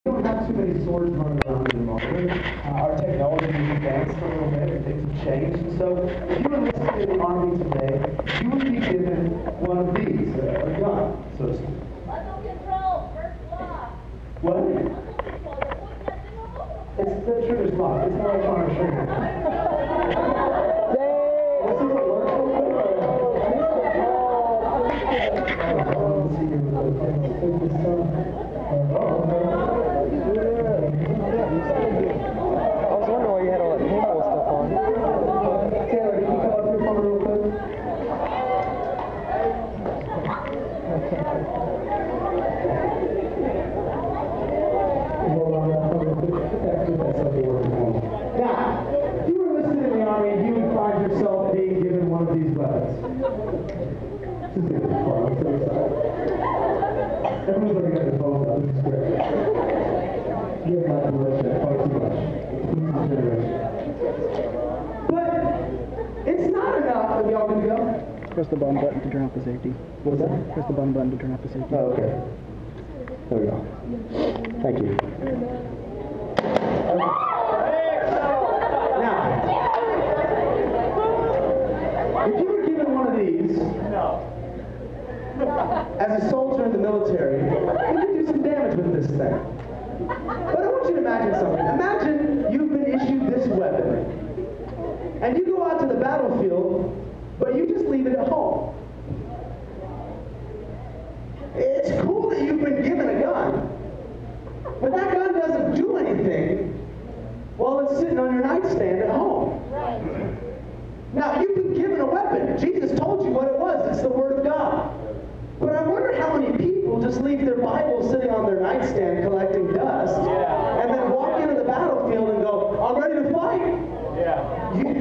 don't have too many swords running around anymore. Our technology has advanced a little bit and things have changed. And so if you were enlisted in the Army today, you would be given one of these, a gun, so to speak. What? It's the trigger's locked. It's not electronic trigger. This is a I was wondering why you had all that paintball stuff on. Taylor, can you come up here for me real quick? Now, if you were enlisted in the Army, you would find yourself being given one of these weapons. This is going to be fun. I'm so excited. Everyone's looking at their phone now. This is great. You have not to rush that far too much. This is a generation. But it's not enough if y'all can go. Press the button to turn off the safety. What's that? Press the button to turn off the safety. Oh, okay. There we go. Thank you. Now, if you were given one of these, as a soldier in the military, you could do some damage with this thing. But I want you to imagine something. Imagine you've been issued this weapon, and you go out to the battlefield, but you just leave it at home. It's cool that you've been given a gun, but that gun doesn't do anything while it's sitting on your nightstand at home. Now, you've been given a weapon. Jesus told you what it was. It's the Word of God. But I wonder how many people just leave their Bible sitting on their nightstand collecting dust, and then walk into the battlefield and go, I'm ready to fight.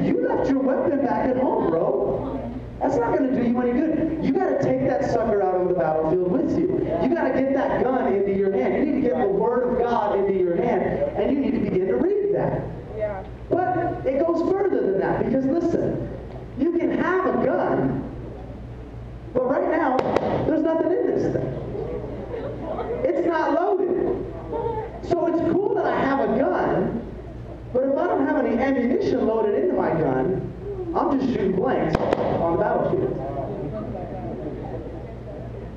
You left your weapon back at home, bro. That's not going to do you any good. You got to take that sucker out on the battlefield with you. You got to get that gun into your hand. You need to get the Word of God into your hand, and you need to begin to read that. But it goes further than that, because listen, you can have a gun, but right now, there's nothing in this thing. It's not loaded. So it's cool that I have a gun, but if I don't have any ammunition loaded into my gun, I'm just shooting blanks on the battlefield.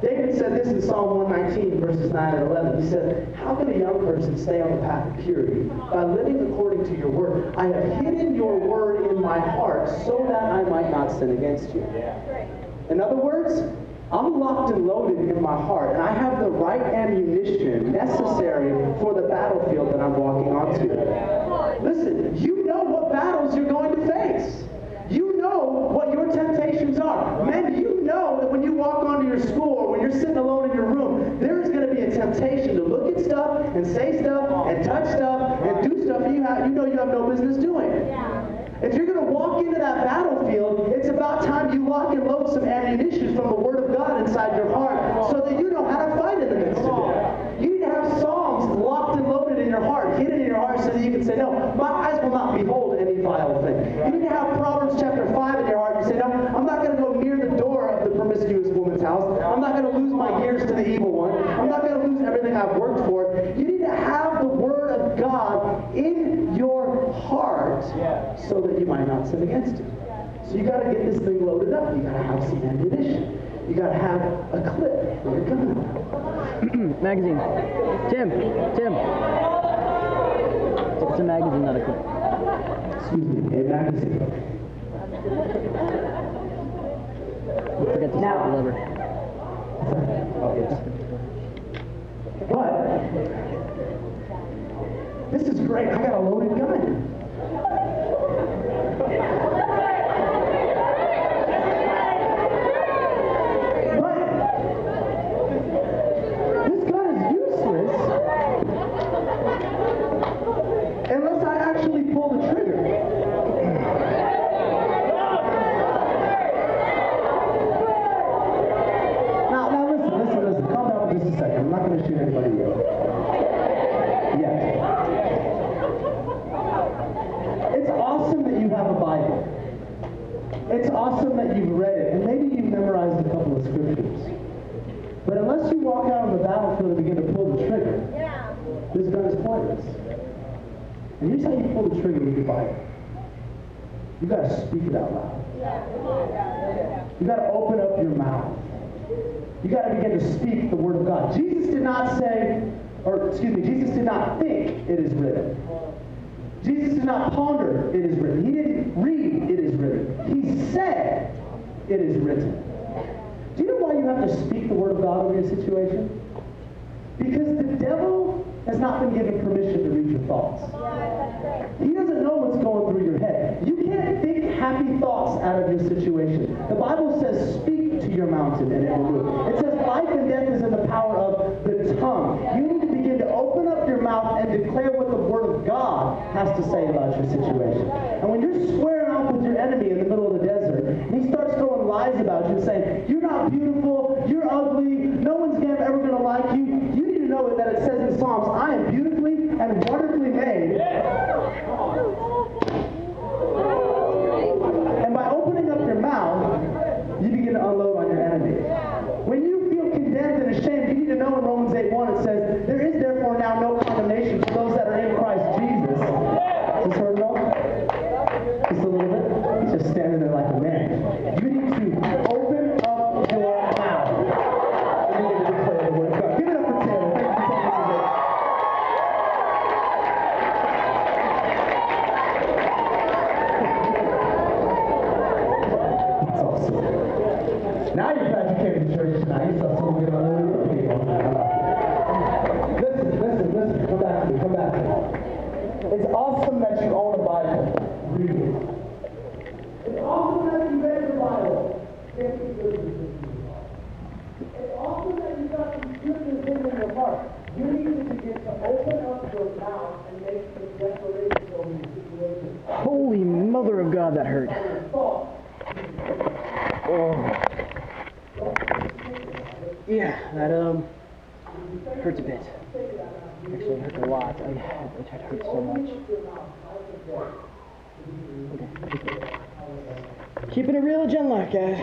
David said this in Psalm 119, verses 9 and 11. He said, how can a young person stay on the path of purity? By living according to your word. I have hidden your word in my heart so that I might not sin against you. In other words, I'm locked and loaded in my heart, and I have the right ammunition necessary for the battlefield that I'm walking onto. Listen, you know what battles you're going to face. You know what your temptations are. Men, you know that when you walk onto your school or when you're sitting alone in your room, there is going to be a temptation to look at stuff and say stuff and touch stuff and do stuff you know you have no business doing. If you're going to walk into that battlefield, it's about time you lock and load some ammunition from the Word of God inside your heart so that you know how to fight in the midst of it. You need to have Psalms locked and loaded in your heart, hidden in your heart so that you can say, no, my eyes will not behold any vile thing. You need to have Proverbs chapter 5 in your heart. You say, no, I'm not going to go near the door of the promiscuous woman's house. I'm not going to lose my ears to the evil one. I'm not going to lose everything I've worked for. You need to have the Word of God in your heart so that you might not sin against it. So you got to get this thing loaded up. You got to have some ammunition. You got to have a clip for your gun. Magazine. Tim. It's a magazine, not a clip. Excuse me, a magazine. Don't forget to start the lever. Oh, yes. But this is great. I got a loaded gun. Unless I actually pull the trigger. Now listen. Calm down for just a second. I'm not going to shoot anybody yet. It's awesome that you have a Bible. It's awesome that you've read it, and maybe you've memorized a couple of scriptures. But unless you walk out on the battlefield and begin to pull the trigger, This gun is pointless. And here's how you pull the trigger with your Bible. You got to speak it out loud. You got to open up your mouth. You got to begin to speak the word of God. Jesus did not Jesus did not think it is written. Jesus did not ponder it is written. He didn't read it is written. He said it is written. Do you know why you have to speak the word of God over your situation? Because the devil has not been given permission to read your thoughts. He doesn't know what's going through your head. You can't think happy thoughts out of your situation. The Bible says, speak to your mountain and it will move. It says, life and death is in the power of the tongue. You need to begin to open up your mouth and declare what the Word of God has to say about your situation. And when you're squaring off with your enemy in the middle of the desert, and he starts throwing lies about you and saying, you're not beautiful, you're ugly, no one's ever going to like you, you need to know that it says in Psalms, I am beautifully and wonderfully made. And by opening up your mouth, you begin to unload on your enemy. When you feel condemned and ashamed, you need to know in Romans 8:1 it says, there is therefore now no condemnation for those that are in Christ Jesus. Is this heard well? Just a little bit? He's just standing there like a man. You need to open up your mouth. You need to declare the word of God. Give it up for Taylor. Thank you for taking this. That's awesome. Now you're glad you came to church tonight. You saw someone get a little bit of people. Listen. Come back to me. It's awesome that you own a Bible. Read it. It's awesome that you read the Bible. It's awesome that you got some goodness in your heart. You need to begin to open up your mouth and make some declarations over your situation. Holy mother of God, that hurt. Oh. Yeah, that hurts a bit. Actually, it hurts a lot. It hurts so much. Okay. Keeping it real, Jen, guys.